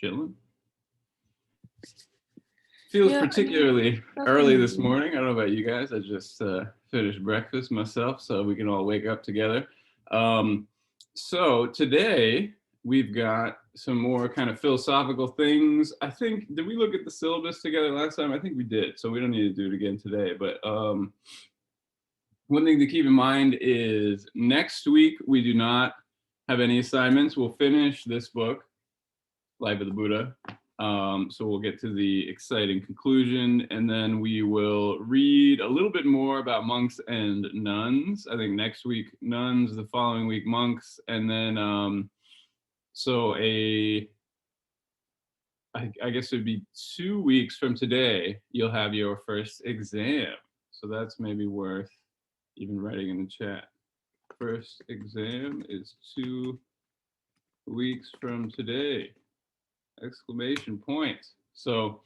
Chilling. Feels particularly early this morning. I don't know about you guys. I just finished breakfast myself, so we can all wake up together. So today we've got some more kind of philosophical things. I think, did we look at the syllabus together last time? I think we did, so we don't need to do it again today. But one thing to keep in mind is next week we do not have any assignments. We'll finish this book, Life of the Buddha. So we'll get to the exciting conclusion, and then we will read a little bit more about monks and nuns. I think next week nuns, the following week monks, and then I guess it would be 2 weeks from today you'll have your first exam. So that's maybe worth even writing in the chat. First exam is 2 weeks from today. Exclamation point. So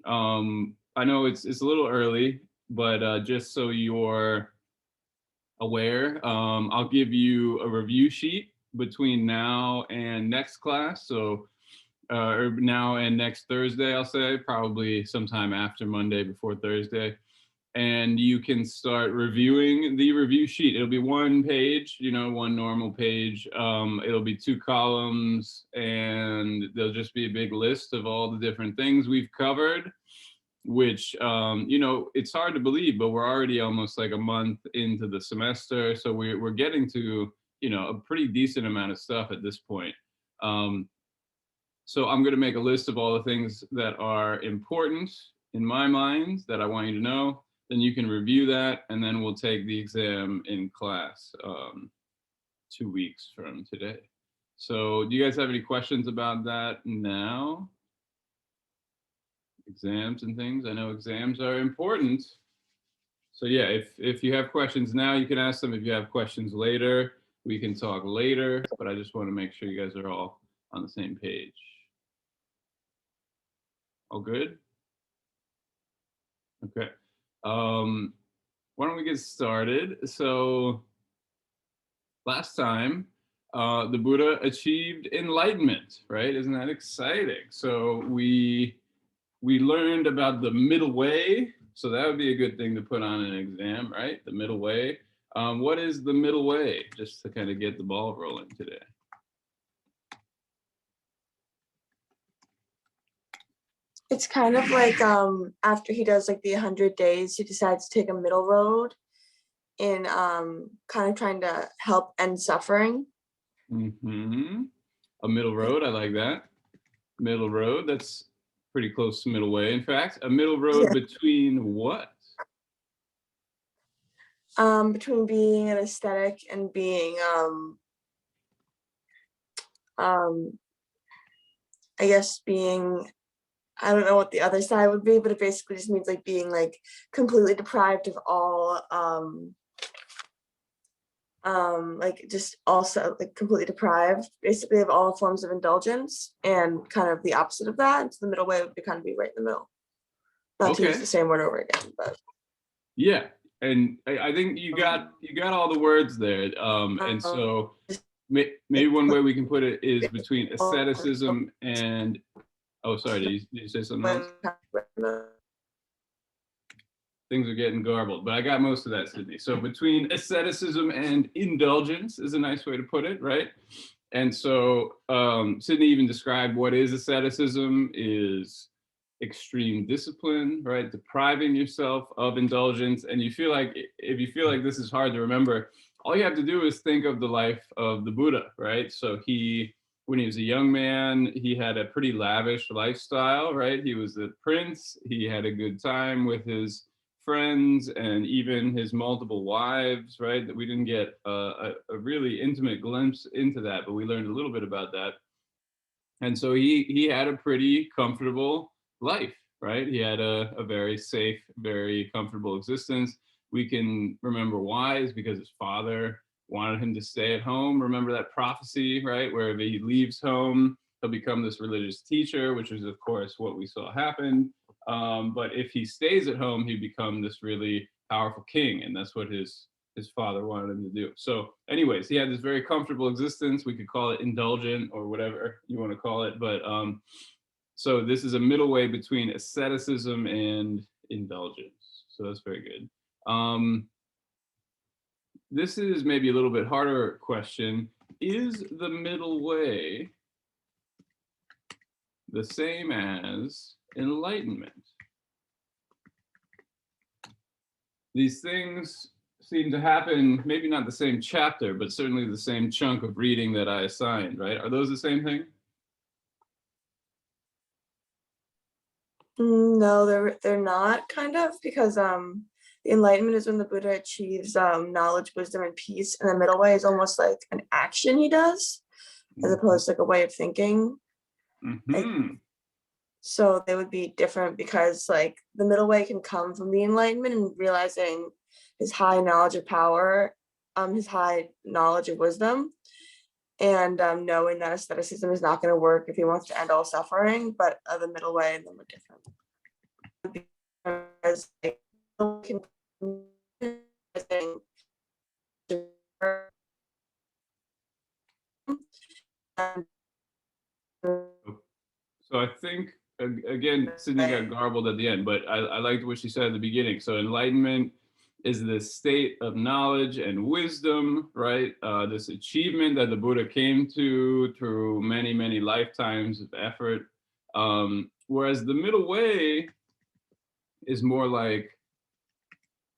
I know it's a little early, but just so you're aware, I'll give you a review sheet between now and next class. So or now and next Thursday, I'll say, probably sometime after Monday before Thursday. And you can start reviewing the review sheet. It'll be 1 page, one normal page. It'll be 2 columns, and there'll just be a big list of all the different things we've covered, which, it's hard to believe, but we're already almost like a month into the semester. So we're getting to, a pretty decent amount of stuff at this point. So I'm going to make a list of all the things that are important in my mind that I want you to know. Then you can review that, and then we'll take the exam in class 2 weeks from today. So do you guys have any questions about that now? Exams and things. I know exams are important. So yeah, if you have questions now, you can ask them. If you have questions later, we can talk later. But I just want to make sure you guys are all on the same page. All good? Okay. Why don't we get started? So last time, the Buddha achieved enlightenment, right? Isn't that exciting? So we learned about the middle way. So that would be a good thing to put on an exam, right? The middle way. What is the middle way? Just to kind of get the ball rolling today. It's kind of like after he does like the 100 days, he decides to take a middle road in kind of trying to help end suffering. Mm-hmm. A middle road, I like that. Middle road, that's pretty close to middle way. In fact, a middle road between what? Between being an aesthetic and being I guess being, I don't know what the other side would be, but it basically just means like being like completely deprived of all like just also like completely deprived basically of all forms of indulgence, and kind of the opposite of that. And so the middle way would kind of be right in the middle. Not to use the same word over again, but yeah. And I think you got all the words there. And so maybe one way we can put it is between asceticism and, oh, sorry, did you say something else? Things are getting garbled, but I got most of that, Sydney. So between asceticism and indulgence is a nice way to put it, right? And so Sydney even described what is asceticism is extreme discipline, right? Depriving yourself of indulgence. And if you feel like this is hard to remember, all you have to do is think of the life of the Buddha, right? So when he was a young man, he had a pretty lavish lifestyle, right? He was the prince. He had a good time with his friends and even his multiple wives, right? That we didn't get a really intimate glimpse into that, but we learned a little bit about that. And so he had a pretty comfortable life, right? He had a very safe, very comfortable existence. We can remember why is because his father wanted him to stay at home. Remember that prophecy, right? Where if he leaves home, he'll become this religious teacher, which is, of course, what we saw happen. But if he stays at home, he'd become this really powerful king. And that's what his father wanted him to do. So anyways, he had this very comfortable existence. We could call it indulgent or whatever you want to call it. But So this is a middle way between asceticism and indulgence. So that's very good. This is maybe a little bit harder question. Is the middle way the same as enlightenment? These things seem to happen, maybe not the same chapter, but certainly the same chunk of reading that I assigned, right? Are those the same thing? No, they're not, kind of, because the enlightenment is when the Buddha achieves knowledge, wisdom, and peace, and the middle way is almost like an action he does, as opposed to like a way of thinking. Like, Mm-hmm. so they would be different because like the middle way can come from the enlightenment and realizing his high knowledge of power, his high knowledge of wisdom, and knowing that asceticism is not going to work if he wants to end all suffering. But the middle way and them are different. As like, So I think, again, Sydney got garbled at the end, but I liked what she said at the beginning. So enlightenment is the state of knowledge and wisdom, right? This achievement that the Buddha came to through many, many lifetimes of effort. Whereas the middle way is more like,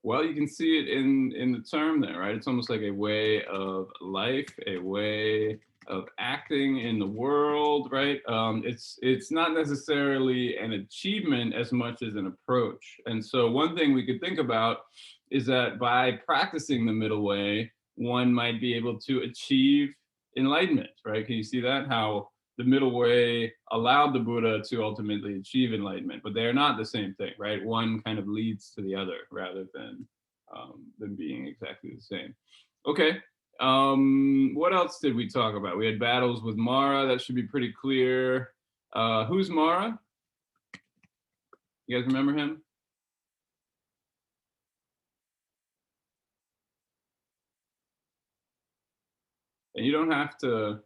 well, you can see it in the term there, right? It's almost like a way of life, a way of acting in the world, right? It's not necessarily an achievement as much as an approach. And so one thing we could think about is that by practicing the middle way, one might be able to achieve enlightenment, right? Can you see that? How the middle way allowed the Buddha to ultimately achieve enlightenment, but they are not the same thing, right? One kind of leads to the other rather than being exactly the same. Okay. What else did we talk about? We had battles with Mara. That should be pretty clear. Who's Mara? You guys remember him? And you don't have to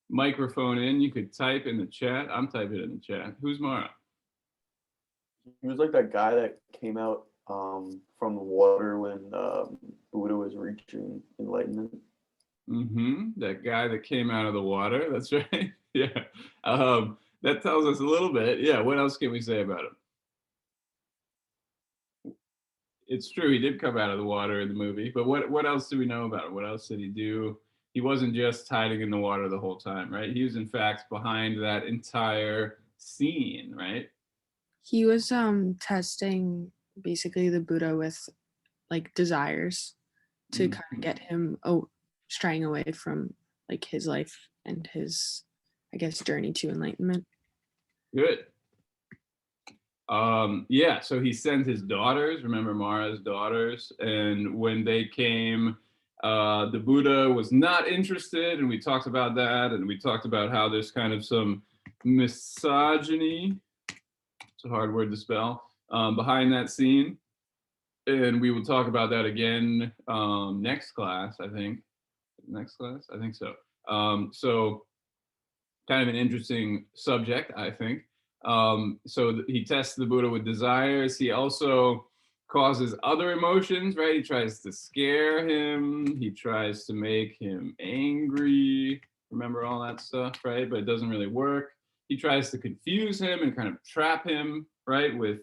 microphone in. You could type in the chat. I'm typing in the chat. Who's Mara? He was like that guy that came out from the water when Buddha was reaching enlightenment. Mm-hmm. That guy that came out of the water. That's right. Yeah. That tells us a little bit. Yeah. What else can we say about him? It's true. He did come out of the water in the movie. But what else do we know about him? What else did he do? He wasn't just hiding in the water the whole time, right? He was in fact behind that entire scene, right? He was testing basically the Buddha with like desires to kind of get him straying away from like his life and his, I guess, journey to enlightenment. Good. Yeah, so he sent his daughters, remember Mara's daughters, and when they came, the Buddha was not interested, and we talked about that, and we talked about how there's kind of some misogyny, it's a hard word to spell, behind that scene. And we will talk about that again next class, I think. Next class? I think so. So kind of an interesting subject, I think. So he tests the Buddha with desires. He also causes other emotions, right? He tries to scare him. He tries to make him angry. Remember all that stuff, right? But it doesn't really work. He tries to confuse him and kind of trap him, right, with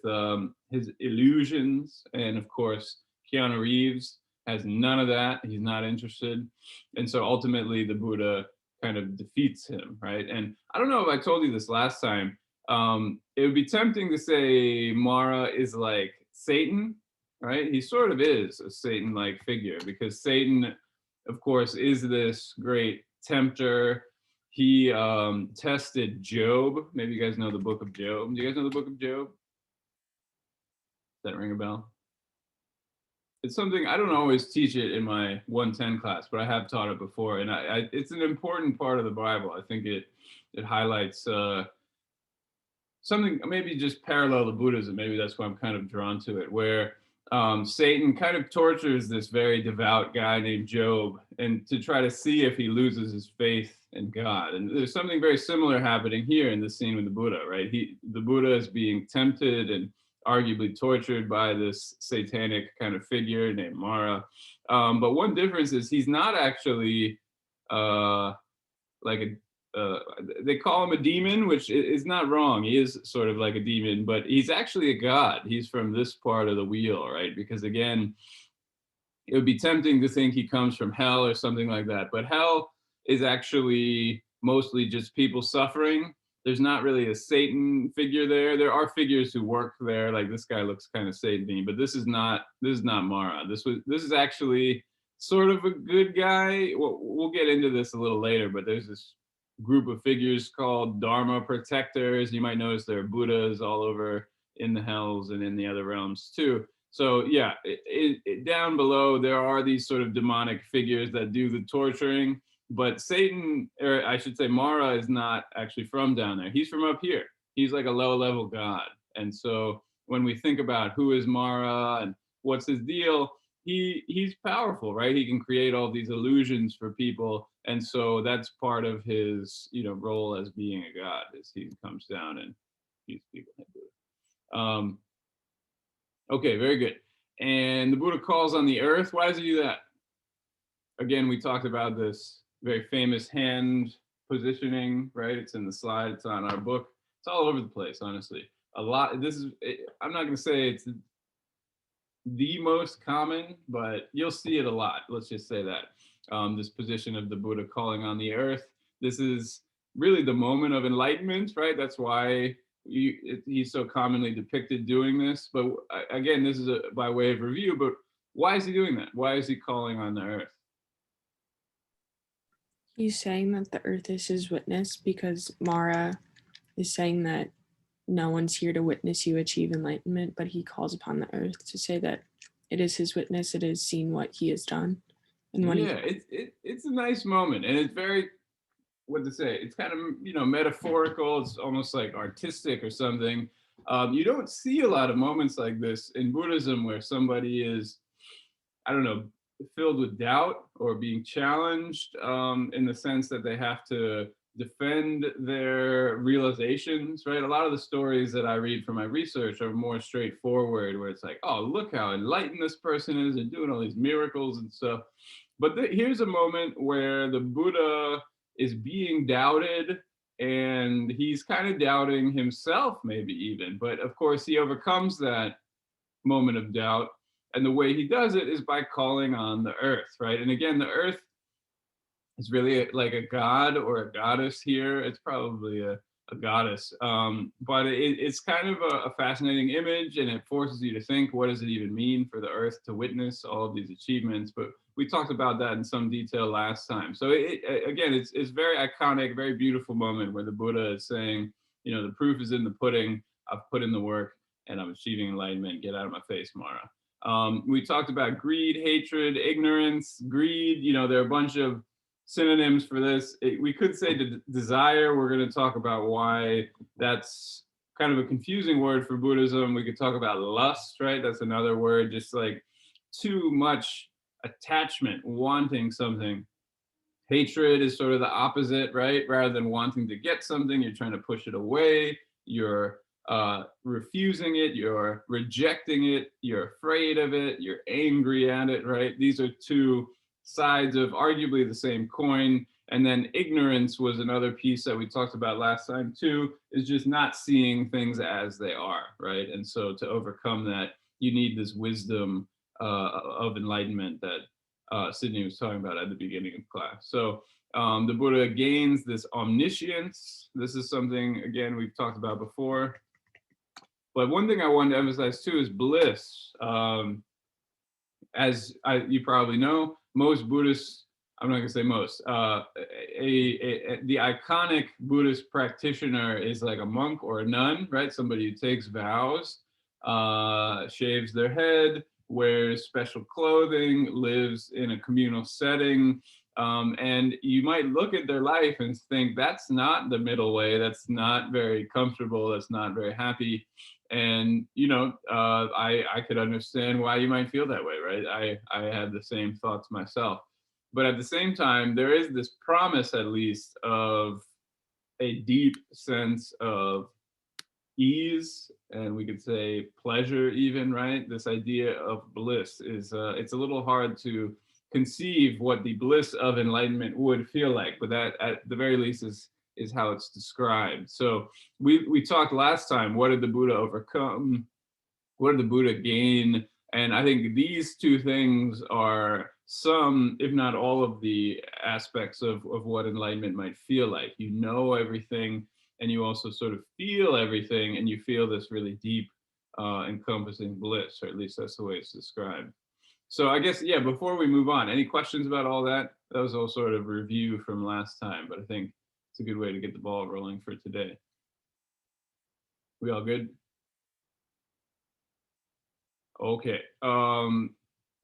his illusions. And of course, Keanu Reeves has none of that. He's not interested. And so ultimately, the Buddha kind of defeats him, right? And I don't know if I told you this last time. It would be tempting to say Mara is like Satan, right? He sort of is a Satan-like figure because Satan, of course, is this great tempter. He tested Job. Maybe you guys know the book of Job. Do you guys know the book of Job? Does that ring a bell? It's something I don't always teach it in my 110 class, but I have taught it before, and it's an important part of the Bible. I think it highlights something maybe just parallel to Buddhism. Maybe that's why I'm kind of drawn to it, where Satan kind of tortures this very devout guy named Job, and to try to see if he loses his faith in God. And there's something very similar happening here in this scene with the Buddha, right? The Buddha is being tempted and arguably tortured by this satanic kind of figure named Mara. But one difference is he's not actually like a they call him a demon, which is not wrong. He is sort of like a demon, but he's actually a god. He's from this part of the wheel, right? Because again, it would be tempting to think he comes from hell or something like that. But hell is actually mostly just people suffering. There's not really a Satan figure there. There are figures who work there, like this guy looks kind of Satan-y, but this is not Mara. This is actually sort of a good guy. We'll get into this a little later, but there's this group of figures called Dharma protectors. You might notice there are Buddhas all over in the hells and in the other realms too. So yeah, down below there are these sort of demonic figures that do the torturing, but Satan, or I should say Mara, is not actually from down there. He's from up here. He's like a low-level god. And so when we think about who is Mara and what's his deal, he's powerful, right? He can create all these illusions for people, and so that's part of his, role as being a god, is he comes down and he's people. Okay, very good. And the Buddha calls on the earth. Why does he do that? Again, we talked about this very famous hand positioning, right? It's in the slide. It's on our book. It's all over the place, honestly. A lot. I'm not going to say it's the most common, but you'll see it a lot. Let's just say that. This position of the Buddha calling on the earth. This is really the moment of enlightenment, right? That's why he's so commonly depicted doing this. But again, this is by way of review, but why is he doing that? Why is he calling on the earth? He's saying that the earth is his witness because Mara is saying that no one's here to witness you achieve enlightenment, but he calls upon the earth to say that it is his witness, it has seen what he has done. And when it's a nice moment, and it's very, what to say, it's kind of, metaphorical. It's almost like artistic or something. You don't see a lot of moments like this in Buddhism where somebody is, I don't know, filled with doubt or being challenged, in the sense that they have to defend their realizations, right? A lot of the stories that I read from my research are more straightforward, where it's like, oh, look how enlightened this person is, and doing all these miracles and stuff. But here's a moment where the Buddha is being doubted, and he's kind of doubting himself, maybe even. But of course, he overcomes that moment of doubt. And the way he does it is by calling on the earth, right? And again, the earth is really like a god or a goddess here. It's probably a goddess. But it's kind of a fascinating image, and it forces you to think, what does it even mean for the earth to witness all of these achievements? But we talked about that in some detail last time. So again, it's very iconic, very beautiful moment where the Buddha is saying, the proof is in the pudding. I've put in the work and I'm achieving enlightenment. Get out of my face, Mara. We talked about greed, hatred, ignorance, greed. There are a bunch of synonyms for this. We could say desire. We're going to talk about why that's kind of a confusing word for Buddhism. We could talk about lust, right? That's another word, just like too much attachment, wanting something. Hatred is sort of the opposite, right? Rather than wanting to get something, you're trying to push it away. You're refusing it, you're rejecting it, you're afraid of it, you're angry at it, right? These are two sides of arguably the same coin. And then ignorance was another piece that we talked about last time too, is just not seeing things as they are, right? And so to overcome that, you need this wisdom of enlightenment that Sydney was talking about at the beginning of class. So the Buddha gains this omniscience. This is something, again, we've talked about before. But one thing I wanted to emphasize too is bliss. As you probably know, most Buddhists, I'm not going to say most, the iconic Buddhist practitioner is like a monk or a nun, right? Somebody who takes vows, shaves their head, wears special clothing, lives in a communal setting, And you might look at their life and think that's not the middle way, that's not very comfortable, that's not very happy. And I could understand why you might feel that way, right? I had the same thoughts myself. But at the same time, there is this promise, at least, of a deep sense of ease, and we could say pleasure even, right? This idea of bliss is it's a little hard to conceive what the bliss of enlightenment would feel like, but that at the very least is how it's described. So we talked last time, what did the Buddha overcome, what did the Buddha gain? And I think these two things are some, if not all, of the aspects of what enlightenment might feel like. You know everything, and you also sort of feel everything, and you feel this really deep, encompassing bliss, or at least that's the way it's described. So I guess, yeah, before we move on, any questions about all that? That was all sort of review from last time, but I think it's a good way to get the ball rolling for today. We all good? Okay.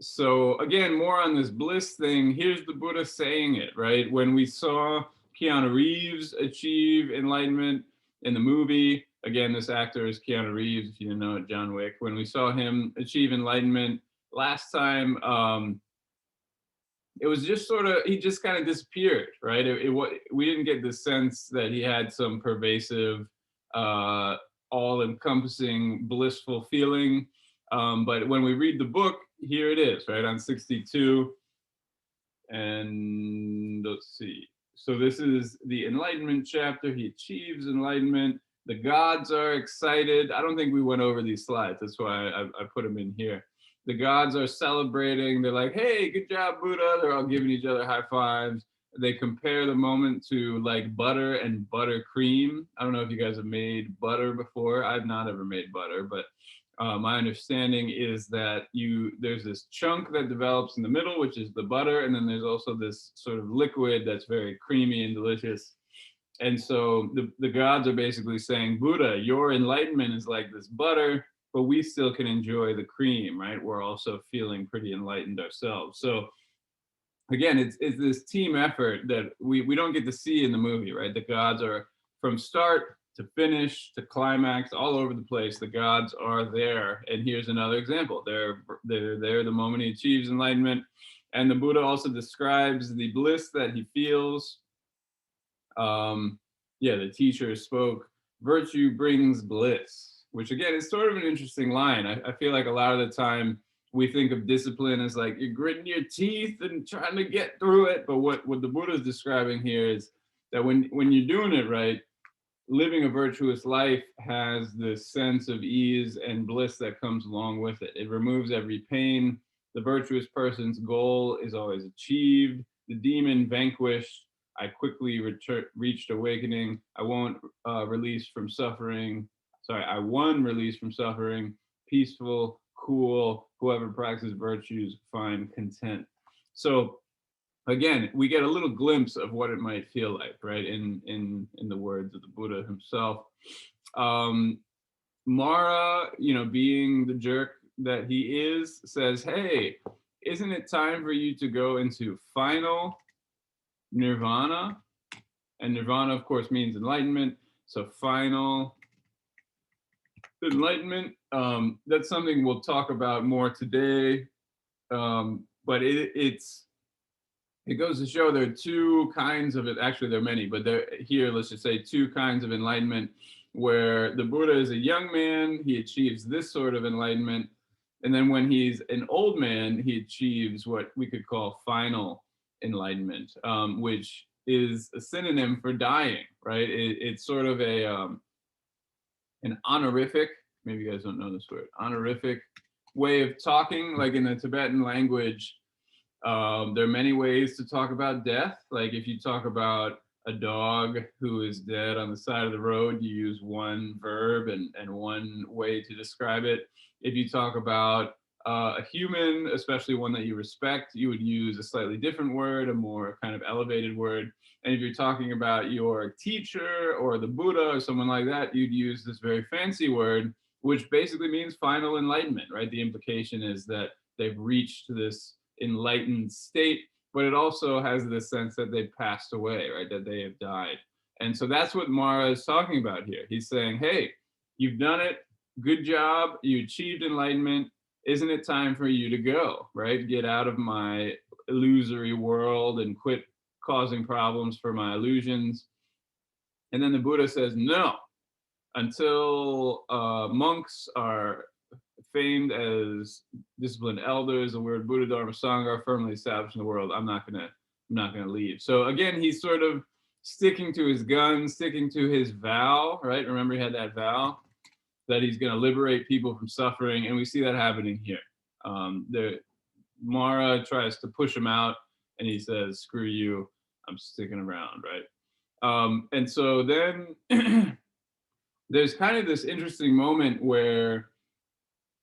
So again, more on this bliss thing. Here's the Buddha saying it, right? When we saw Keanu Reeves achieve enlightenment in the movie, again, this actor is Keanu Reeves, if you didn't know it, John Wick. When we saw him achieve enlightenment last time, it was just sort of, he just kind of disappeared, right? We didn't get the sense that he had some pervasive, all-encompassing, blissful feeling. But when we read the book, here it is, right, on 62. And let's see. So this is the enlightenment chapter. He achieves enlightenment. The gods are excited. I don't think we went over these slides. That's why I put them in here. The gods are celebrating. They're like, hey, good job, Buddha. They're all giving each other high fives. They compare the moment to like butter and buttercream. I don't know if you guys have made butter before. I've not ever made butter, but my understanding is that there's this chunk that develops in the middle, which is the butter, and then there's also this sort of liquid that's very creamy and delicious. And so the gods are basically saying, Buddha, your enlightenment is like this butter, but we still can enjoy the cream, right? We're also feeling pretty enlightened ourselves. So again, it's this team effort that we don't get to see in the movie, right? The gods are from start to finish to climax all over the place. The gods are there. And here's another example. They're there the moment he achieves enlightenment. And the Buddha also describes the bliss that he feels. The teacher spoke, virtue brings bliss, which again is sort of an interesting line. I feel like a lot of the time we think of discipline as like you're gritting your teeth and trying to get through it. But what the Buddha is describing here is that when you're doing it right, living a virtuous life has this sense of ease and bliss that comes along with it. It removes every pain. The virtuous person's goal is always achieved. The demon vanquished. I quickly reached awakening. I won release from suffering. I won release from suffering. Peaceful, cool. Whoever practices virtues find content. So again, we get a little glimpse of what it might feel like, right? In the words of the Buddha himself. Mara, being the jerk that he is, says, hey, isn't it time for you to go into final nirvana? And nirvana, of course, means enlightenment. So final enlightenment, that's something we'll talk about more today. But it goes to show there are two kinds of it. Actually, there are many, but here, let's just say two kinds of enlightenment, where the Buddha is a young man, he achieves this sort of enlightenment. And then when he's an old man, he achieves what we could call final enlightenment, which is a synonym for dying, right? It's sort of an honorific, maybe you guys don't know this word, honorific way of talking. Like in the Tibetan language, there are many ways to talk about death. Like if you talk about a dog who is dead on the side of the road, you use one verb and one way to describe it. If you talk about a human, especially one that you respect, you would use a slightly different word, a more kind of elevated word. And if you're talking about your teacher or the Buddha or someone like that, you'd use this very fancy word, which basically means final enlightenment, right? The implication is that they've reached this enlightened state. but it also has this sense that they passed away, right? That they have died. And so that's what Mara is talking about here. He's saying, hey, you've done it. Good job. You achieved enlightenment. Isn't it time for you to go, right? Get out of my illusory world and quit causing problems for my illusions. And then the Buddha says, no, until monks are famed as disciplined elders, the word Buddha, Dharma, Sangha are firmly established in the world, I'm not gonna leave. So again, he's sort of sticking to his guns, sticking to his vow, right? Remember, he had that vow that he's going to liberate people from suffering, and we see that happening here. Mara tries to push him out, and he says, "Screw you, I'm sticking around," right? And so then there's kind of this interesting moment where,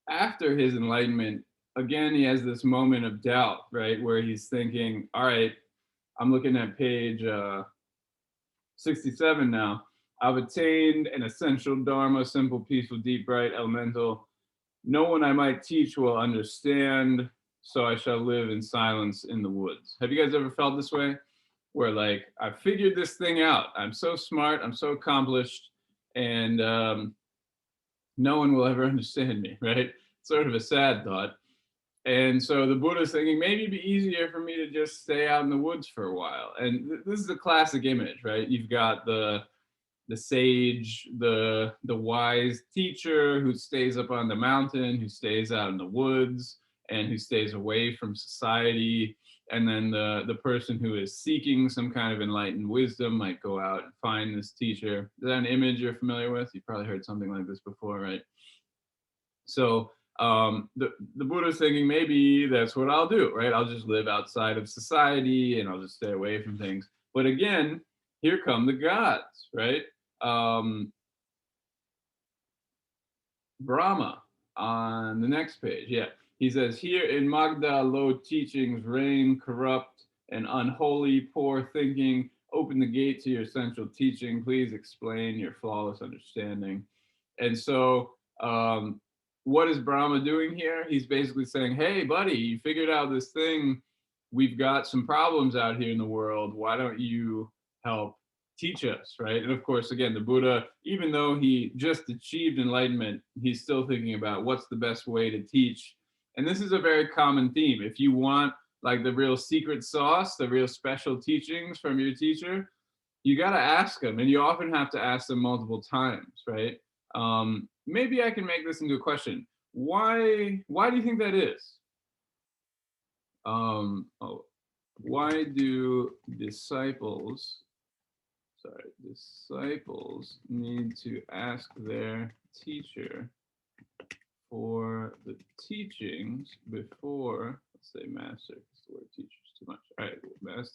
after his enlightenment, again he has this moment of doubt, right, where he's thinking, "All right, I'm looking at page 67 now. I've attained an essential dharma, simple, peaceful, deep, bright, elemental. No one I might teach will understand, so I shall live in silence in the woods." Have you guys ever felt this way? Where like, I figured this thing out. I'm so smart, I'm so accomplished, and no one will ever understand me, right? Sort of a sad thought. And so the Buddha's thinking, maybe it'd be easier for me to just stay out in the woods for a while. And this is a classic image, right? You've got the sage, the wise teacher who stays up on the mountain, who stays out in the woods, and who stays away from society. And then the person who is seeking some kind of enlightened wisdom might go out and find this teacher. Is that an image you're familiar with? You've probably heard something like this before, right? So the Buddha's thinking, maybe that's what I'll do, right? I'll just live outside of society and I'll just stay away from things. But again, here come the gods, right? Brahma on the next page. Yeah. He says, here in Magda, low teachings reign, corrupt and unholy, poor thinking. Open the gate to your central teaching. Please explain your flawless understanding. And so what is Brahma doing here? He's basically saying, hey, buddy, you figured out this thing. We've got some problems out here in the world. Why don't you help teach us, right? And of course, again, the Buddha, even though he just achieved enlightenment, he's still thinking about what's the best way to teach. And this is a very common theme. If you want like the real secret sauce, the real special teachings from your teacher, you got to ask them, and you often have to ask them multiple times, right? Maybe I can make this into a question. Why do you think that is? Why do disciples need to ask their teacher for the teachings before, let's say master, because the word teacher is too much. All right,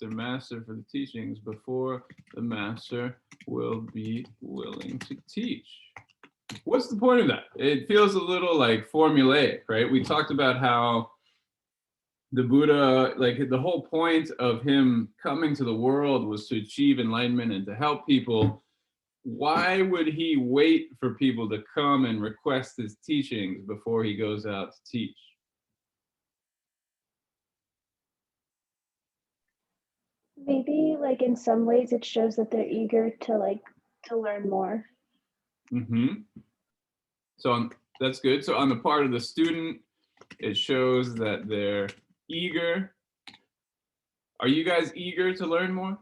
master for the teachings before the master will be willing to teach? What's the point of that? It feels a little like formulaic, right? We talked about how the Buddha, like the whole point of him coming to the world was to achieve enlightenment and to help people. Why would he wait for people to come and request his teachings before he goes out to teach? Maybe like in some ways it shows that they're eager to learn more. Mm-hmm. So that's good. So on the part of the student, it shows that they're eager. Are you guys eager to learn more?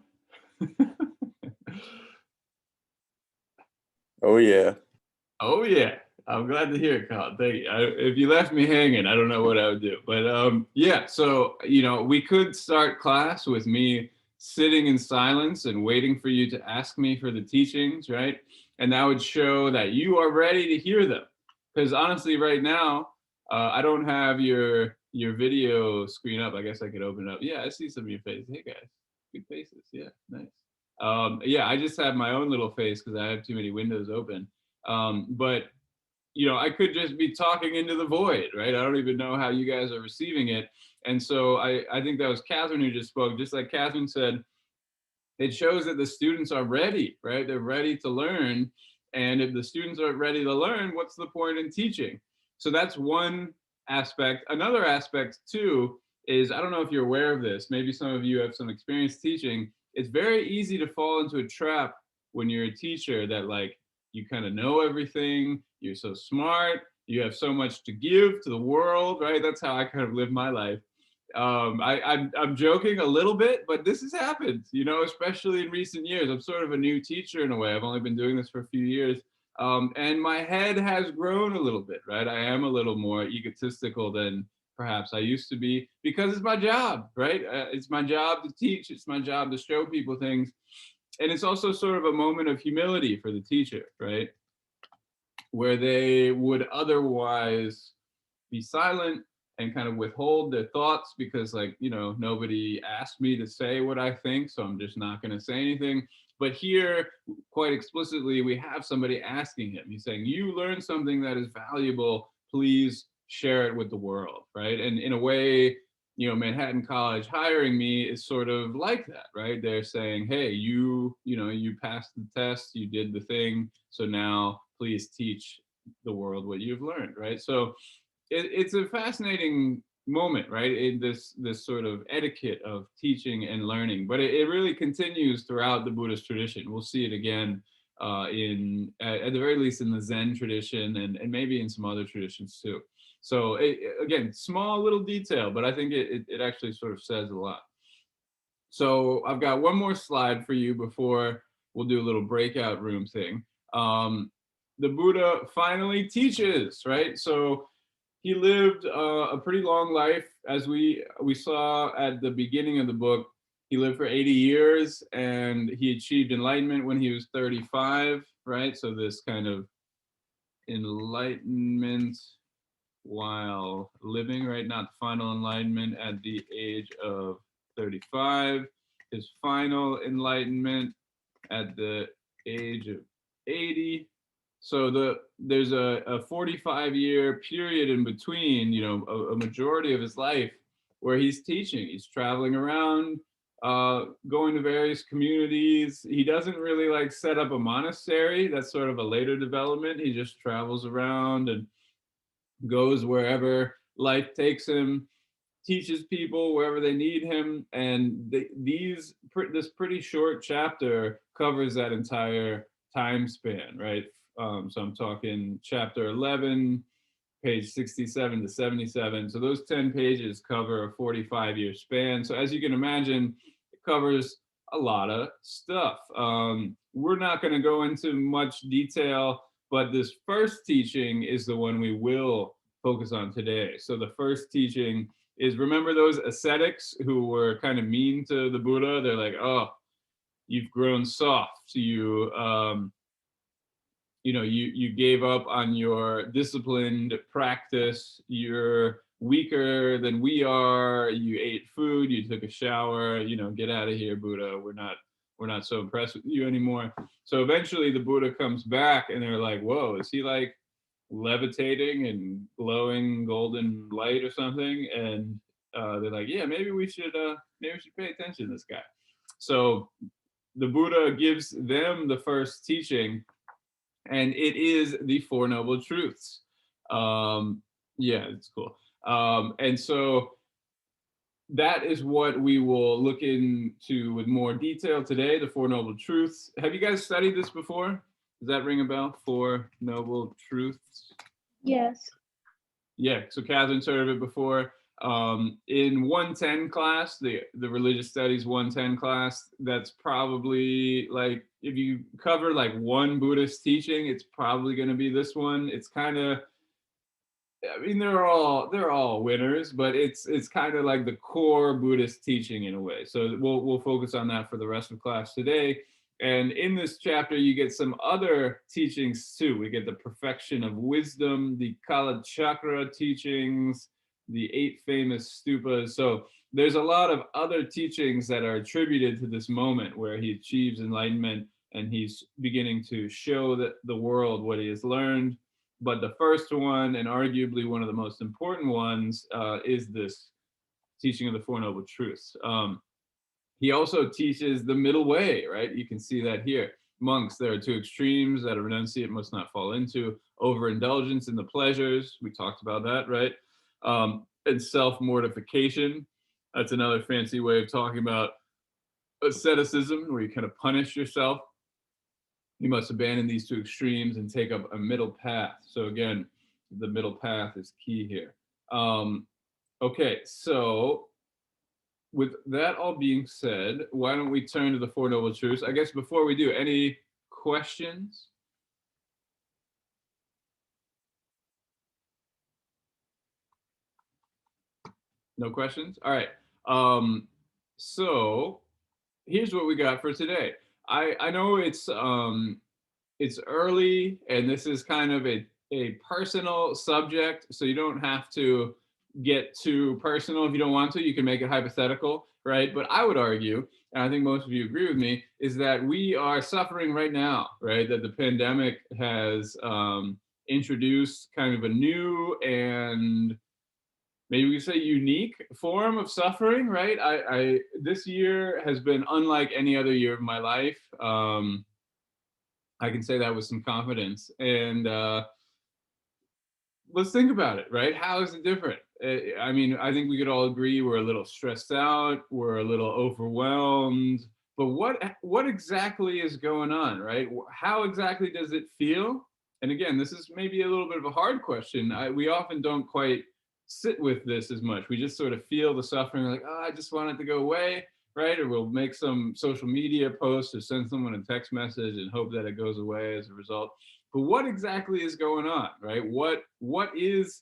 Oh yeah. Oh yeah. I'm glad to hear it, Colin. Thank you. If you left me hanging, I don't know what I would do. But yeah, so we could start class with me sitting in silence and waiting for you to ask me for the teachings, right? And that would show that you are ready to hear them. Because honestly, right now, I don't have your video screen up. I guess I could open it up. Yeah, I see some of your faces. Hey guys, good faces. Yeah, nice. Yeah, I just have my own little face because I have too many windows open. But I could just be talking into the void, right? I don't even know how you guys are receiving it. And so I think that was Catherine who just spoke. Just like Catherine said, it shows that the students are ready, right? They're ready to learn. And if the students aren't ready to learn, what's the point in teaching? So that's one aspect. Another aspect too is, I don't know if you're aware of this, maybe some of you have some experience teaching. It's very easy to fall into a trap when you're a teacher that like you kind of know everything, you're so smart, you have so much to give to the world, right? That's how I kind of live my life. I'm joking a little bit, but this has happened, you know, especially in recent years. I'm sort of a new teacher in a way. I've only been doing this for a few years. And my head has grown a little bit, right? I am a little more egotistical than perhaps I used to be because it's my job, right? It's my job to teach. It's my job to show people things. And it's also sort of a moment of humility for the teacher, right? Where they would otherwise be silent and kind of withhold their thoughts because like, you know, nobody asked me to say what I think, so I'm just not going to say anything. But here, quite explicitly, we have somebody asking him. He's saying, you learned something that is valuable, please share it with the world, right? And in a way, you know, Manhattan College hiring me is sort of like that, right? They're saying, hey, you know, you passed the test, you did the thing, so now please teach the world what you've learned, right? So it's a fascinating moment, right? In this sort of etiquette of teaching and learning, but it really continues throughout the Buddhist tradition. We'll see it again at the very least in the Zen tradition and maybe in some other traditions too. So again, small little detail, but I think it actually sort of says a lot. So I've got one more slide for you before we'll do a little breakout room thing. The Buddha finally teaches, right? So he lived a pretty long life, as we saw at the beginning of the book. He lived for 80 years and he achieved enlightenment when he was 35, right? So this kind of enlightenment while living, right? Not the final enlightenment at the age of 35. His final enlightenment at the age of 80. So there's a 45-year period in between, you know, a majority of his life where he's teaching. He's traveling around, going to various communities. He doesn't really like set up a monastery. That's sort of a later development. He just travels around and goes wherever life takes him, teaches people wherever they need him. And this pretty short chapter covers that entire time span, right? So I'm talking chapter 11, page 67 to 77. So those 10 pages cover a 45-year span. So as you can imagine, it covers a lot of stuff. We're not going to go into much detail, but this first teaching is the one we will focus on today. So the first teaching is, remember those ascetics who were kind of mean to the Buddha? They're like, oh, you've grown soft. You know, you gave up on your disciplined practice. You're weaker than we are. You ate food. You took a shower. You know, get out of here, Buddha. We're not so impressed with you anymore. So eventually the Buddha comes back and they're like, whoa, is he like levitating and glowing golden light or something? And they're like, yeah, maybe we should pay attention to this guy. So the Buddha gives them the first teaching, and it is the Four Noble Truths. Yeah, it's cool. And so that is what we will look into with more detail today, the Four Noble Truths. Have you guys studied this before? Does that ring a bell? Four Noble Truths? Yes. Yeah, so Catherine's heard of it before. In 110 class, the religious studies 110 class, that's probably like, if you cover like one Buddhist teaching, it's probably going to be this one. It's kind of, I mean, they're all winners, but it's kind of like the core Buddhist teaching in a way. So we'll focus on that for the rest of class today. And in this chapter, you get some other teachings too. We get the perfection of wisdom, the Kala Chakra teachings, the 8 famous stupas. So there's a lot of other teachings that are attributed to this moment where he achieves enlightenment and he's beginning to show the world what he has learned. But the first one, and arguably one of the most important ones, is this teaching of the Four Noble Truths. He also teaches the middle way, right? You can see that here. Monks, there are 2 extremes that a renunciate must not fall into: overindulgence in the pleasures. We talked about that, right? And self-mortification. That's another fancy way of talking about asceticism, where you kind of punish yourself. You must abandon these two extremes and take up a middle path. So again, the middle path is key here. Okay, so with that all being said, why don't we turn to the Four Noble Truths? I guess before we do, any questions? No questions? All right. So here's what we got for today. I know it's early and this is kind of a personal subject, so you don't have to get too personal if you don't want to. You can make it hypothetical, right? But I would argue, and I think most of you agree with me, is that we are suffering right now, right? That the pandemic has introduced kind of a new and maybe we could say unique form of suffering, right? I this year has been unlike any other year of my life. I can say that with some confidence. And let's think about it, right? How is it different? I mean, I think we could all agree we're a little stressed out, we're a little overwhelmed. But what exactly is going on, right? How exactly does it feel? And again, this is maybe a little bit of a hard question. We often don't quite sit with this as much. We just sort of feel the suffering, like, oh, I just want it to go away, right? Or we'll make some social media post or send someone a text message and hope that it goes away as a result. But what exactly is going on, right? What is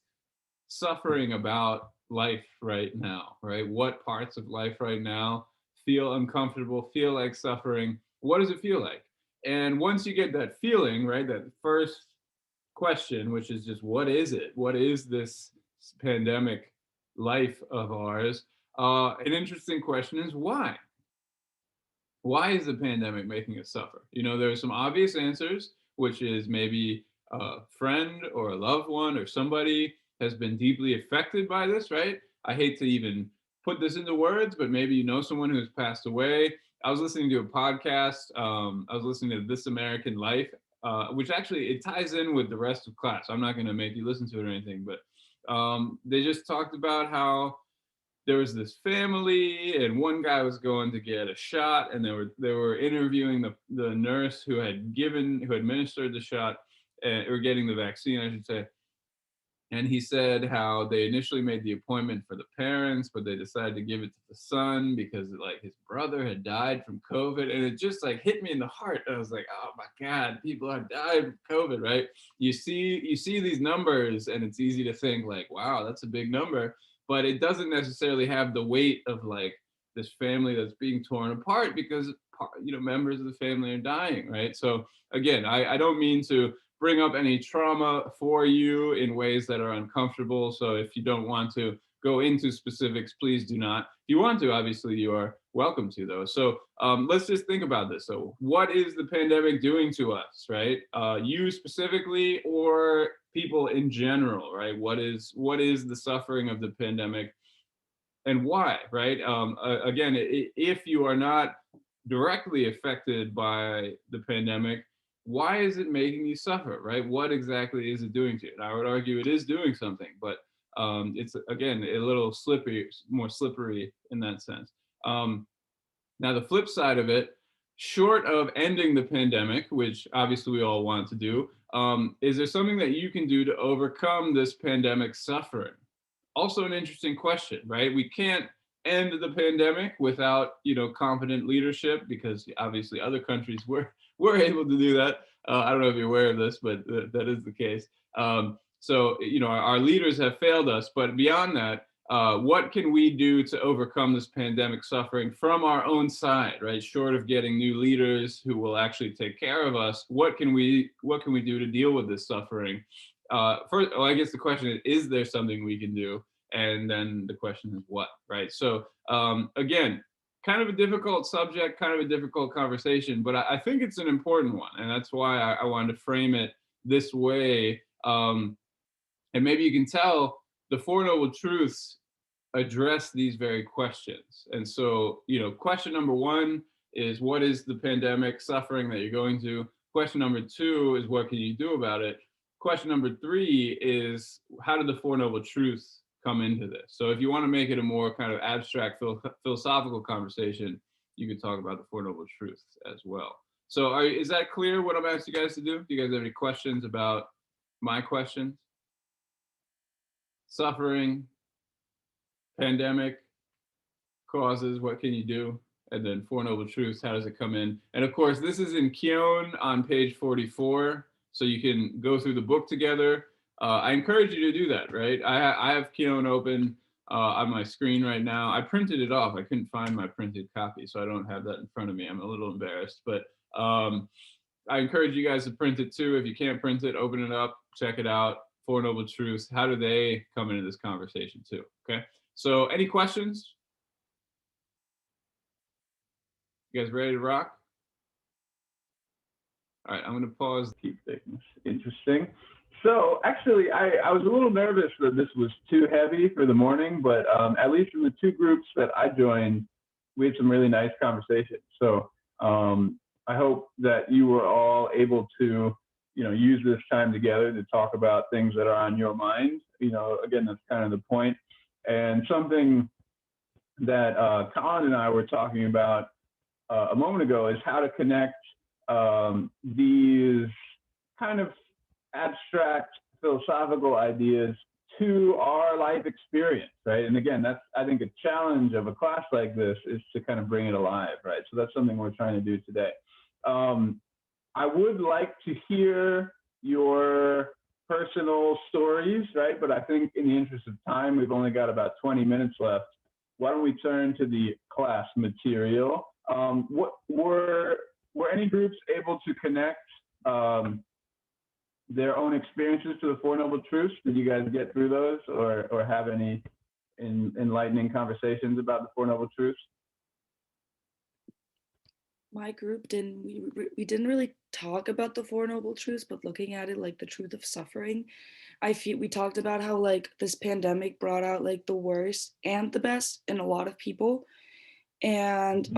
suffering about life right now, right? What parts of life right now feel uncomfortable, feel like suffering? What does it feel like? And once you get that feeling, right, that first question, which is just what is it? What is this pandemic life of ours? An interesting question is why? Why is the pandemic making us suffer? You know, there are some obvious answers, which is maybe a friend or a loved one or somebody has been deeply affected by this, right? I hate to even put this into words, but maybe you know someone who's passed away. I was listening to a podcast. I was listening to This American Life, which actually it ties in with the rest of class. I'm not going to make you listen to it or anything, but they just talked about how there was this family and one guy was going to get a shot and they were interviewing the nurse who administered the shot, or getting the vaccine, I should say. And he said how they initially made the appointment for the parents, but they decided to give it to the son because like his brother had died from COVID. And it just like hit me in the heart. I was like, oh my God, people have died from COVID, right? You see these numbers and it's easy to think like, wow, that's a big number. But it doesn't necessarily have the weight of like this family that's being torn apart because members of the family are dying, right? So again, I don't mean to bring up any trauma for you in ways that are uncomfortable. So if you don't want to go into specifics, please do not. If you want to, obviously you are welcome to though. So let's just think about this. So what is the pandemic doing to us, right? You specifically or people in general, right? What is the suffering of the pandemic and why, right? Again, if you are not directly affected by the pandemic, why is it making you suffer, right? What exactly is it doing to you? And I would argue it is doing something, but it's again a little slippery, more slippery in that sense. Now the flip side of it, short of ending the pandemic, which obviously we all want to do, is there something that you can do to overcome this pandemic suffering? Also an interesting question, right? We can't end the pandemic without competent leadership because obviously other countries were able to do that. I don't know if you're aware of this, but that is the case. So our leaders have failed us, but beyond that, what can we do to overcome this pandemic suffering from our own side, right? Short of getting new leaders who will actually take care of us, what can we do to deal with this suffering? First, well, I guess the question is there something we can do? And then the question is what, right? So again, kind of a difficult subject, kind of a difficult conversation, but I think it's an important one. And that's why I wanted to frame it this way. And maybe you can tell the Four Noble Truths address these very questions. And so, question number one is what is the pandemic suffering that you're going to? Question number two is what can you do about it? Question number three is how do the Four Noble Truths come into this. So if you want to make it a more kind of abstract philosophical conversation, you could talk about the Four Noble Truths as well. So is that clear what I'm asking you guys to do? Do you guys have any questions about my questions? Suffering, pandemic, causes, what can you do? And then Four Noble Truths, how does it come in? And of course, this is in Keown on page 44, so you can go through the book together. I encourage you to do that, right? I have Keown open on my screen right now. I printed it off. I couldn't find my printed copy, so I don't have that in front of me. I'm a little embarrassed, but I encourage you guys to print it too. If you can't print it, open it up, check it out. Four Noble Truths, how do they come into this conversation too? Okay, so any questions? You guys ready to rock? All right, I'm gonna pause. Keep thickness interesting. So actually, I was a little nervous that this was too heavy for the morning, but at least in the two groups that I joined, we had some really nice conversations. So I hope that you were all able to, use this time together to talk about things that are on your mind. Again, that's kind of the point. And something that Colin and I were talking about a moment ago is how to connect these kind of abstract philosophical ideas to our life experience, right? And again, that's, I think, a challenge of a class like this is to kind of bring it alive, right? So that's something we're trying to do today. I would like to hear your personal stories, right? But I think in the interest of time, we've only got about 20 minutes left. Why don't we turn to the class material? What were any groups able to connect their own experiences to the Four Noble Truths? Did you guys get through those, or have any enlightening conversations about the Four Noble Truths? My group didn't. We didn't really talk about the Four Noble Truths, but looking at it like the truth of suffering, I feel we talked about how like this pandemic brought out like the worst and the best in a lot of people, and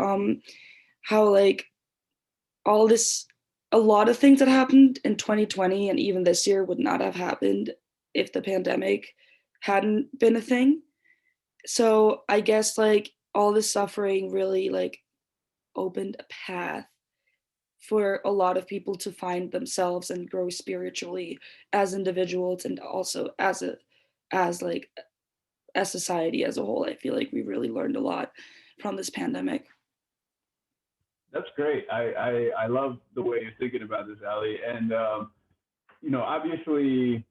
how like all this, a lot of things that happened in 2020 and even this year would not have happened if the pandemic hadn't been a thing. So I guess like all this suffering really like opened a path for a lot of people to find themselves and grow spiritually as individuals, and also as society as a whole. I feel like we really learned a lot from this pandemic. That's great. I love the way you're thinking about this, Ali. And obviously,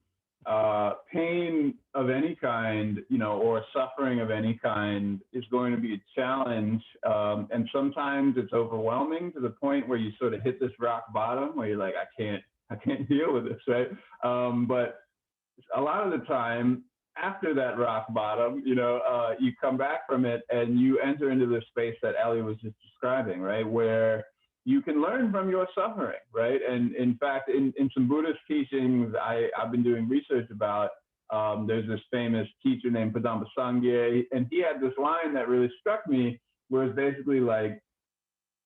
pain of any kind, or suffering of any kind is going to be a challenge. And sometimes it's overwhelming to the point where you sort of hit this rock bottom where you're like, I can't deal with this, right? But a lot of the time after that rock bottom, you come back from it and you enter into this space that Ali was just describing, right? Where you can learn from your suffering, right? And in fact, in some Buddhist teachings I've been doing research about, there's this famous teacher named Padamba Sangye, and he had this line that really struck me, where it's basically like,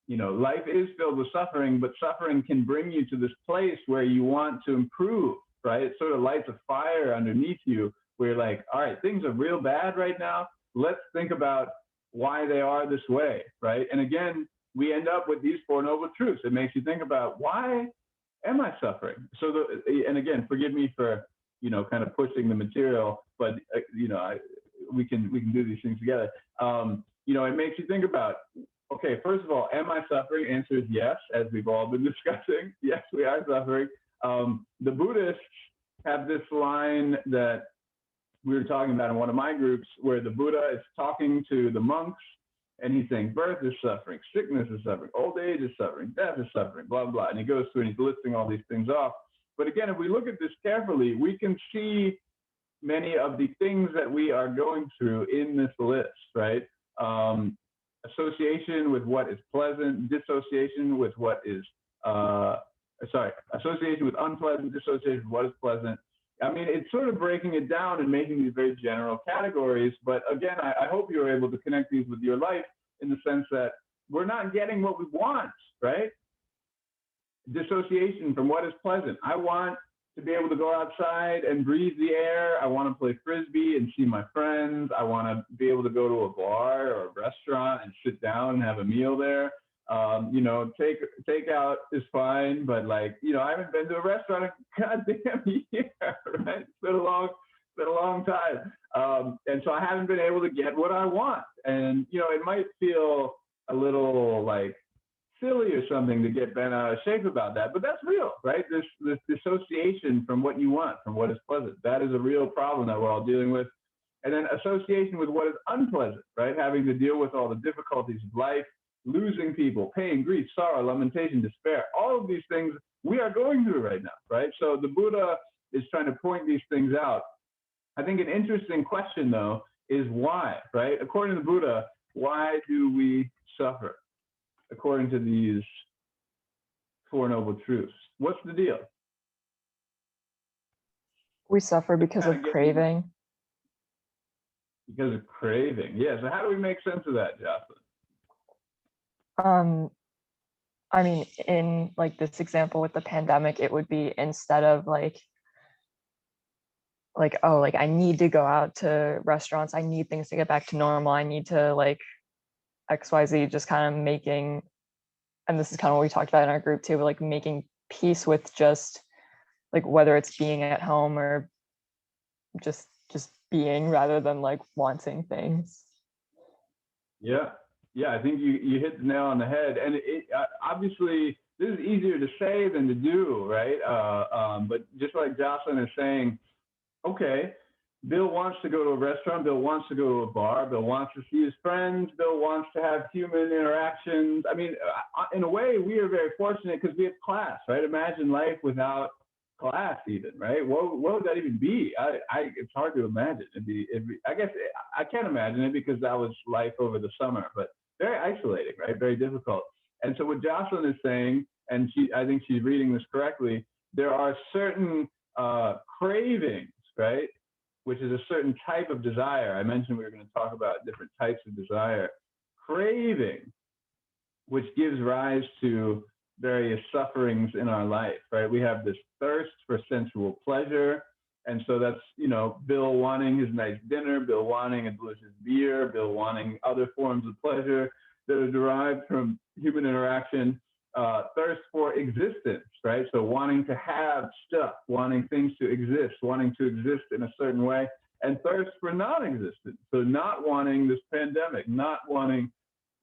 life is filled with suffering, but suffering can bring you to this place where you want to improve, right? It sort of lights a fire underneath you where you're like, all right, things are real bad right now. Let's think about why they are this way, right? And again, we end up with these Four Noble Truths. It makes you think about, why am I suffering? So, and again, forgive me for, kind of pushing the material, but, we can do these things together. It makes you think about, okay, first of all, am I suffering? Answer is yes, as we've all been discussing. Yes, we are suffering. The Buddhists have this line that we were talking about in one of my groups, where the Buddha is talking to the monks, and he's saying birth is suffering, sickness is suffering, old age is suffering, death is suffering, blah, blah. And he goes through and he's listing all these things off. But again, if we look at this carefully, we can see many of the things that we are going through in this list, right? Association with what is pleasant, dissociation with what is, association with unpleasant, dissociation with what is pleasant. I mean, it's sort of breaking it down and making these very general categories. But again, I hope you're able to connect these with your life in the sense that we're not getting what we want, right? Dissociation from what is pleasant. I want to be able to go outside and breathe the air. I want to play frisbee and see my friends. I want to be able to go to a bar or a restaurant and sit down and have a meal there. You know, takeout is fine, but like, you know, I haven't been to a restaurant in a goddamn year, right? It's been a long time. And so I haven't been able to get what I want. And, you know, it might feel a little like silly or something to get bent out of shape about that, but that's real, right? This dissociation from what you want, from what is pleasant. That is a real problem that we're all dealing with. And then association with what is unpleasant, right? Having to deal with all the difficulties of life, losing people, pain, grief, sorrow, lamentation, despair, all of these things we are going through right now, right? So the Buddha is trying to point these things out. I think an interesting question, though, is why, right? According to the Buddha, why do we suffer? According to these Four Noble Truths. What's the deal? We suffer because of craving. Because of craving. Yeah, so how do we make sense of that, Jocelyn? I mean, in like this example with the pandemic, it would be instead of like, oh, like I need to go out to restaurants, I need things to get back to normal, I need to like XYZ, just kind of making, and this is kind of what we talked about in our group too, but like making peace with just like whether it's being at home or just being rather than like wanting things. Yeah, I think you hit the nail on the head, and it obviously this is easier to say than to do, right? But just like Jocelyn is saying, okay, Bill wants to go to a restaurant, Bill wants to go to a bar, Bill wants to see his friends, Bill wants to have human interactions. I mean, in a way, we are very fortunate because we have class, right? Imagine life without class even, right? What would that even be? It's hard to imagine. I guess I can't imagine it because that was life over the summer, but very isolating, right? Very difficult. And so what Jocelyn is saying, and I think she's reading this correctly, there are certain cravings, right? Which is a certain type of desire. I mentioned we were going to talk about different types of desire. Craving, which gives rise to various sufferings in our life, right? We have this thirst for sensual pleasure. And so that's, you know, Bill wanting his nice dinner, Bill wanting a delicious beer, Bill wanting other forms of pleasure that are derived from human interaction. Thirst for existence, right? So wanting to have stuff, wanting things to exist, wanting to exist in a certain way, and thirst for non-existence. So not wanting this pandemic, not wanting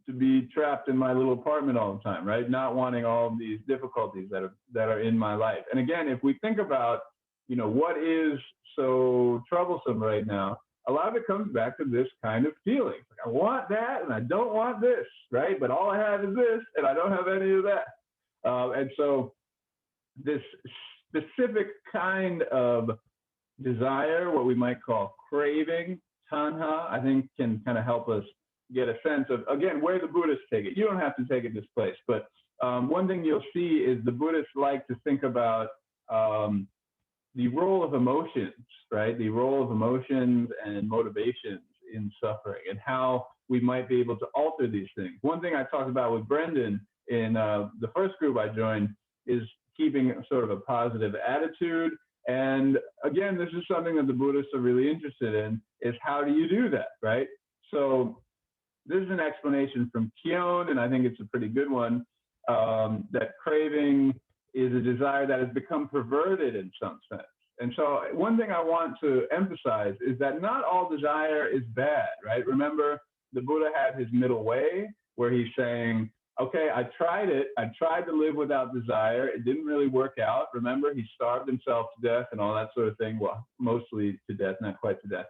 to be trapped in my little apartment all the time, right? Not wanting all of these difficulties that are in my life. And again, if we think about, you know, what is so troublesome right now, a lot of it comes back to this kind of feeling. Like, I want that and I don't want this, right? But all I have is this and I don't have any of that. And so this specific kind of desire, what we might call craving, tanha, I think can kind of help us get a sense of, again, where the Buddhists take it. You don't have to take it this place, but one thing you'll see is the Buddhists like to think about the role of emotions, right? The role of emotions and motivations in suffering and how we might be able to alter these things. One thing I talked about with Brendan in the first group I joined is keeping sort of a positive attitude. And again, this is something that the Buddhists are really interested in, is how do you do that, right? So this is an explanation from Keown, and I think it's a pretty good one, that craving is a desire that has become perverted in some sense. And so one thing I want to emphasize is that not all desire is bad, right? Remember, the Buddha had his middle way where he's saying, okay, I tried it. I tried to live without desire. It didn't really work out. Remember, he starved himself to death and all that sort of thing. Well, mostly to death, not quite to death.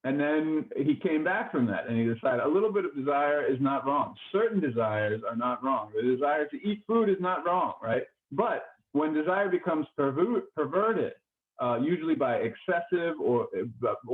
And then he came back from that and he decided a little bit of desire is not wrong. Certain desires are not wrong. The desire to eat food is not wrong, right? But when desire becomes perverted, usually by excessive or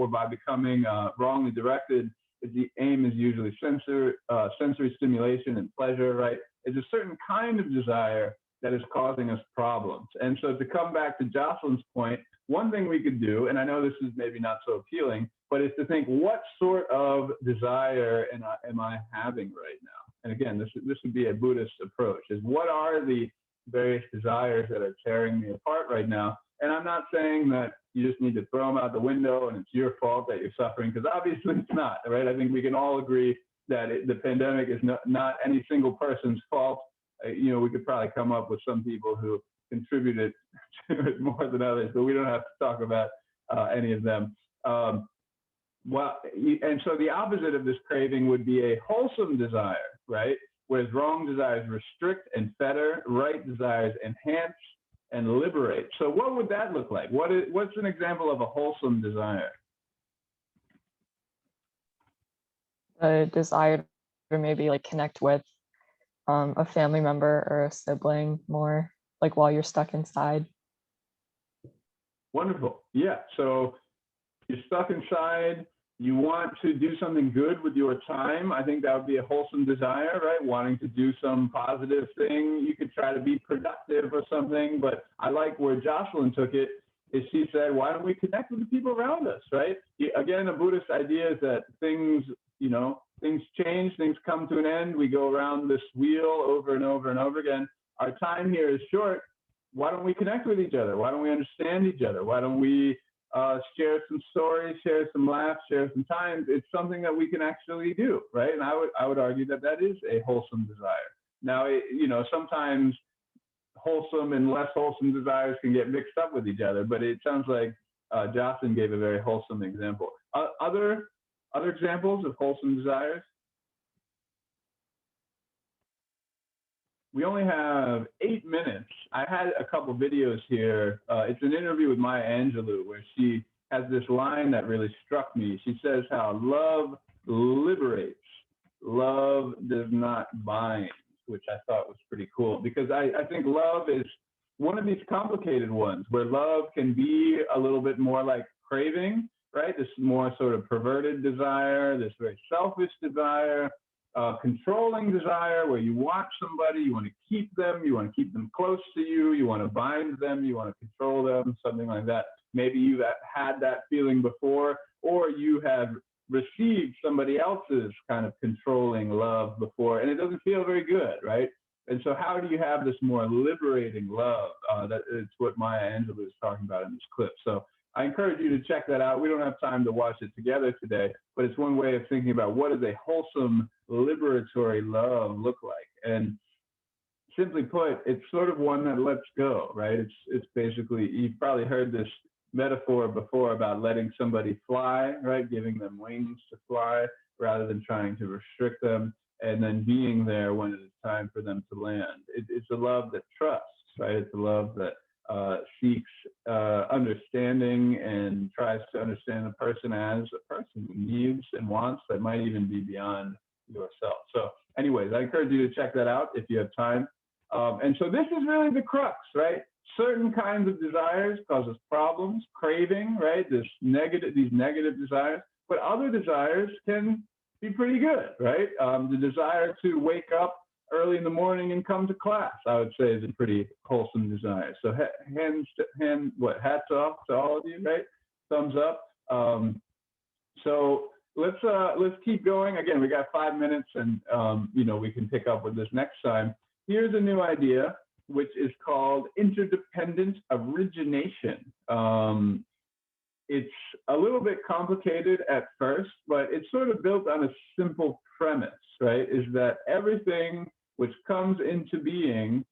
by becoming wrongly directed, the aim is usually sensory stimulation and pleasure, right? It's a certain kind of desire that is causing us problems. And so to come back to Jocelyn's point, one thing we could do, and I know this is maybe not so appealing, but is to think, what sort of desire am I having right now? And again, this would be a Buddhist approach, is what are the various desires that are tearing me apart right now. And I'm not saying that you just need to throw them out the window and it's your fault that you're suffering, because obviously it's not, right? I think we can all agree that the pandemic is not any single person's fault. You know, we could probably come up with some people who contributed to it more than others, but we don't have to talk about any of them. Well, and so the opposite of this craving would be a wholesome desire, right? Whereas wrong desires restrict and fetter, right desires enhance and liberate. So what would that look like? What's an example of a wholesome desire? A desire to maybe like connect with a family member or a sibling more, like while you're stuck inside. Wonderful. Yeah. So you're stuck inside. You want to do something good with your time. I think that would be a wholesome desire, right? Wanting to do some positive thing. You could try to be productive or something, but I like where Jocelyn took it, is she said, why don't we connect with the people around us, right? Again, a Buddhist idea is that things, you know, things change, things come to an end. We go around this wheel over and over and over again. Our time here is short. Why don't we connect with each other? Why don't we understand each other? Why don't we share some stories, share some laughs, share some time? It's something that we can actually do, right? And I would argue that that is a wholesome desire. Now, you know, sometimes wholesome and less wholesome desires can get mixed up with each other, but it sounds like Jocelyn gave a very wholesome example. Other examples of wholesome desires? We only have 8 minutes. I had a couple videos here. It's an interview with Maya Angelou where she has this line that really struck me. She says how love liberates, love does not bind, which I thought was pretty cool, because I think love is one of these complicated ones where love can be a little bit more like craving, right? This more sort of perverted desire, this very selfish desire, controlling desire where you want somebody, you want to keep them close to you, you want to bind them, you want to control them, something like that. Maybe you've had that feeling before, or you have received somebody else's kind of controlling love before, and it doesn't feel very good, right? And so how do you have this more liberating love? That it's what Maya Angelou is talking about in this clip. So I encourage you to check that out. We don't have time to watch it together today, but it's one way of thinking about what does a wholesome, liberatory love look like. And simply put, it's sort of one that lets go, right? It's basically, you've probably heard this metaphor before about letting somebody fly, right? Giving them wings to fly rather than trying to restrict them, and then being there when it is time for them to land. It's a love that trusts, right? It's a love that seeks understanding and tries to understand the person as a person who needs and wants that might even be beyond yourself. So anyways, I encourage you to check that out if you have time. And so this is really the crux, right? Certain kinds of desires cause us problems, craving, right? These negative desires, but other desires can be pretty good, right? The desire to wake up early in the morning and come to class, I would say, is a pretty wholesome desire. So hats off to all of you, right? Thumbs up. So let's keep going. Again, we got 5 minutes, and we can pick up with this next time. Here's a new idea, which is called interdependent origination. It's a little bit complicated at first, but it's sort of built on a simple premise, right? Is that everything which comes into being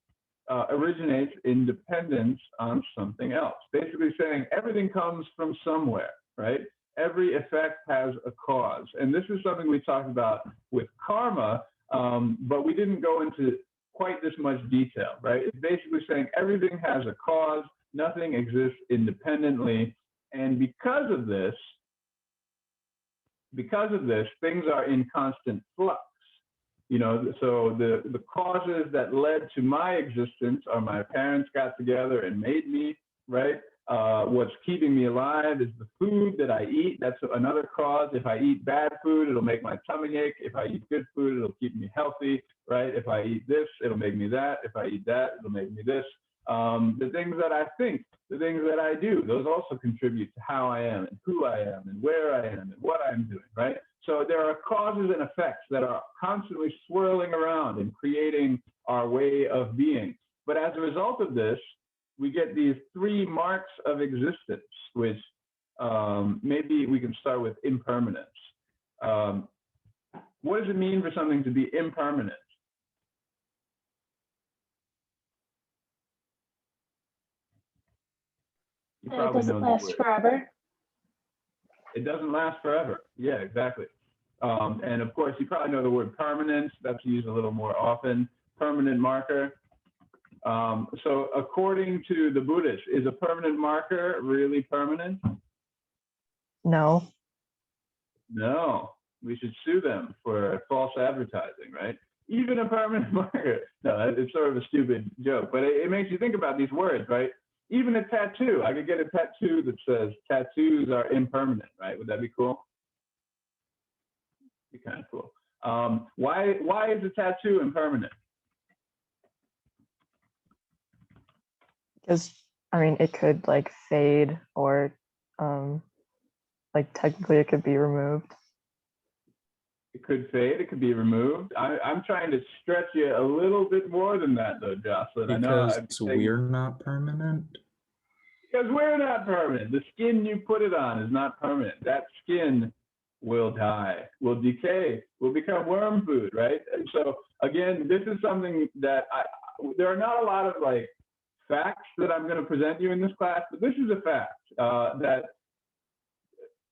originates in dependence on something else. Basically saying everything comes from somewhere, right? Every effect has a cause. And this is something we talked about with karma, but we didn't go into quite this much detail, right? It's basically saying everything has a cause, nothing exists independently. And because of this, things are in constant flux. So the causes that led to my existence are my parents got together and made me, right? What's keeping me alive is the food that I eat. That's another cause. If I eat bad food, it'll make my tummy ache. If I eat good food, it'll keep me healthy, right? If I eat this, it'll make me that. If I eat that, it'll make me this. The things that I think, the things that I do, those also contribute to how I am and who I am and where I am and what I'm doing, right? So there are causes and effects that are constantly swirling around and creating our way of being. But as a result of this, we get these 3 marks of existence, which maybe we can start with impermanence. What does it mean for something to be impermanent? You It probably doesn't know the last word. forever. It doesn't last forever. Yeah, exactly. And of course, you probably know the word permanent. That's used a little more often. Permanent marker. So according to the Buddhists, is a permanent marker really permanent? No. No. We should sue them for false advertising, right? Even a permanent marker. No, it's sort of a stupid joke, but it makes you think about these words, right? Even a tattoo. I could get a tattoo that says tattoos are impermanent, right? Would that be cool? Be kind of cool. Why is a tattoo impermanent? Because I mean, it could like fade, or like technically it could be removed. It could fade. It could be removed. I'm trying to stretch you a little bit more than that, though, Jocelyn. I know Because we're not permanent. because we're not permanent. The skin you put it on is not permanent. That skin will die, will decay, will become worm food, right? And so again, this is something that there are not a lot of like facts that I'm going to present you in this class, but this is a fact that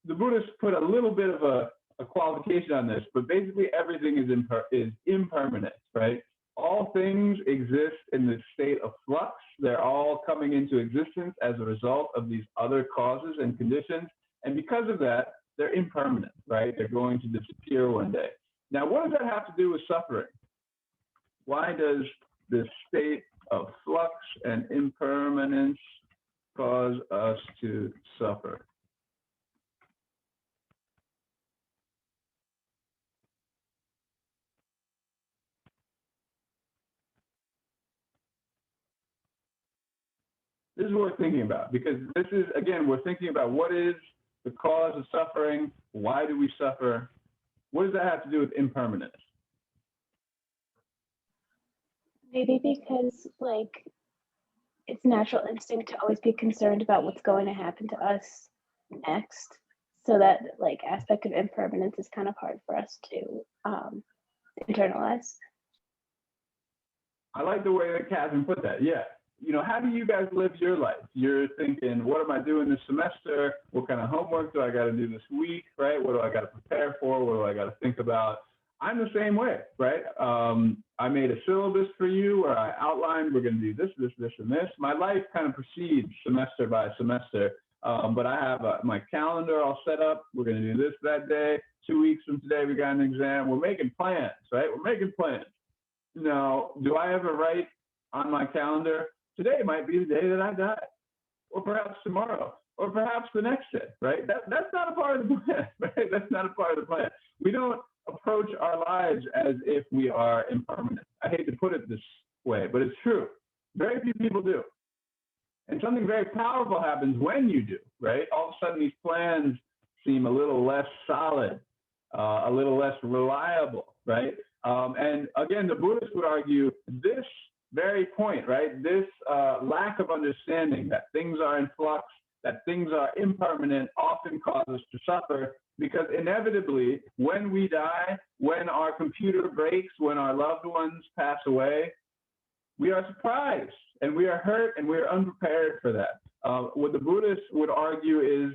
the Buddhists put a little bit of a qualification on this, but basically everything is impermanent, right? All things exist in this state of flux. They're all coming into existence as a result of these other causes and conditions. And because of that, they're impermanent, right? They're going to disappear one day. Now, what does that have to do with suffering? Why does this state of flux and impermanence cause us to suffer? This is what we're thinking about, because this is, again, we're thinking about what is the cause of suffering, why do we suffer, what does that have to do with impermanence? Maybe because like it's natural instinct to always be concerned about what's going to happen to us next. So that like aspect of impermanence is kind of hard for us to internalize. I like the way that Catherine put that, yeah. You know, how do you guys live your life? You're thinking, what am I doing this semester? What kind of homework do I got to do this week, right? What do I got to prepare for? What do I got to think about? I'm the same way, right? I made a syllabus for you where I outlined we're going to do this, this, this, and this. My life kind of proceeds semester by semester, but I have my calendar all set up. We're going to do this that day. 2 weeks from today, we got an exam. We're making plans, right? We're making plans. Now, do I ever write on my calendar, today might be the day that I die, or perhaps tomorrow, or perhaps the next day, right? That's not a part of the plan, right? That's not a part of the plan. We don't approach our lives as if we are impermanent. I hate to put it this way, but it's true. Very few people do. And something very powerful happens when you do, right? All of a sudden, these plans seem a little less solid, a little less reliable, right? And again, the Buddhists would argue this very point, right? This lack of understanding that things are in flux, that things are impermanent, often causes us to suffer, because inevitably, when we die, when our computer breaks, when our loved ones pass away, we are surprised and we are hurt and we are unprepared for that. What the Buddhists would argue is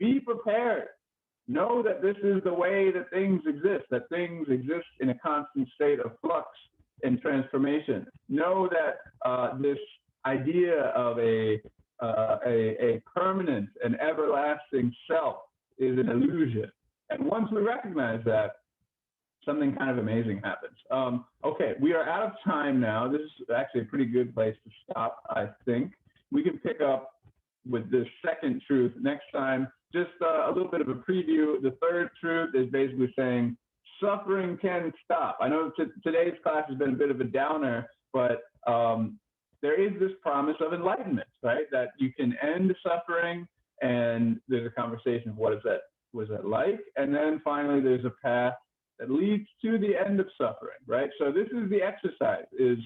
be prepared. Know that this is the way that things exist in a constant state of flux and transformation. Know that this idea of a permanent and everlasting self is an illusion. And once we recognize that, something kind of amazing happens. Okay, we are out of time now. This is actually a pretty good place to stop, I think. We can pick up with this second truth next time. Just a little bit of a preview. The third truth is basically saying suffering can stop. I know today's class has been a bit of a downer, but there is this promise of enlightenment, right? That you can end suffering, and there's a conversation of what is that like? And then finally, there's a path that leads to the end of suffering, right? So this is the exercise, is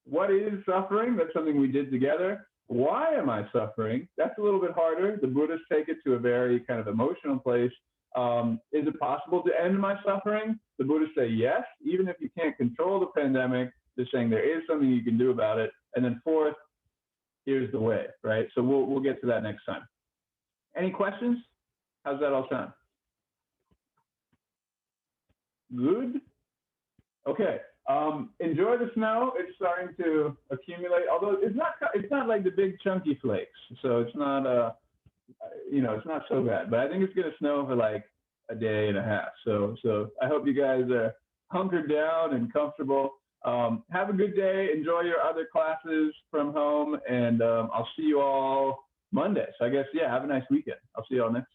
what is suffering? That's something we did together. Why am I suffering? That's a little bit harder. The Buddhists take it to a very kind of emotional place. Is it possible to end my suffering? The Buddhists say yes, even if you can't control the pandemic, they're saying there is something you can do about it. And then fourth, here's the way, right? So we'll get to that next time. Any questions? How's that all sound? Good? Okay. Enjoy the snow. It's starting to accumulate, although it's not like the big chunky flakes. So it's not it's not so bad, but I think it's going to snow for like a day and a half. So I hope you guys are hunkered down and comfortable. Have a good day. Enjoy your other classes from home, and I'll see you all Monday. So I guess, yeah, have a nice weekend. I'll see you all next